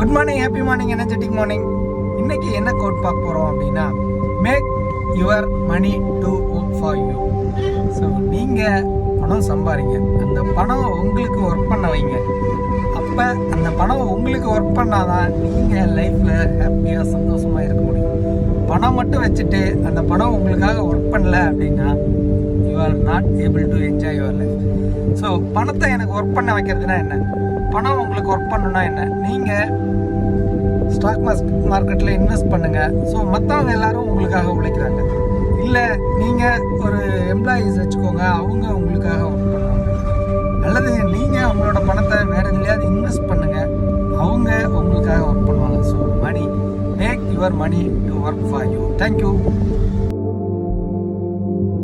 Good morning, happy morning, energetic morning. இன்னைக்கு என்ன quote பார்க்க போகிறோம் அப்படின்னா, make your money to work for you. So நீங்கள் பணம் சம்பாதிங்க, அந்த பணம் உங்களுக்கு ஒர்க் பண்ண வைங்க. அப்போ அந்த பணம் உங்களுக்கு ஒர்க் பண்ணாதான் நீங்கள் லைஃப்பில் ஹாப்பியாக சந்தோஷமாக இருக்க முடியும். பணம் மட்டும் வச்சுட்டு அந்த பணம் உங்களுக்காக ஒர்க் பண்ணல அப்படின்னா you are not able to enjoy your life. So பணத்தை எனக்கு ஒர்க் பண்ண வைக்கிறதுனா என்ன, பணம் உங்களுக்கு ஒர்க் பண்ணணும்னா என்ன, நீங்கள் ஸ்டாக் மார்க்கெட்டில் இன்வெஸ்ட் பண்ணுங்கள். ஸோ மற்றவங்க எல்லாரும் உங்களுக்காக உழைக்கிறாங்க. இல்லை நீங்கள் ஒரு எம்ப்ளாயீஸ் வச்சுக்கோங்க, அவங்க உங்களுக்காக ஒர்க் பண்ணுவாங்க. அல்லது நீங்கள் உங்களோட பணத்தை வேறு எதுலையாவது இன்வெஸ்ட் பண்ணுங்கள், அவங்க உங்களுக்காக ஒர்க் பண்ணுவாங்க. So money, make your money to work for you. Thank you.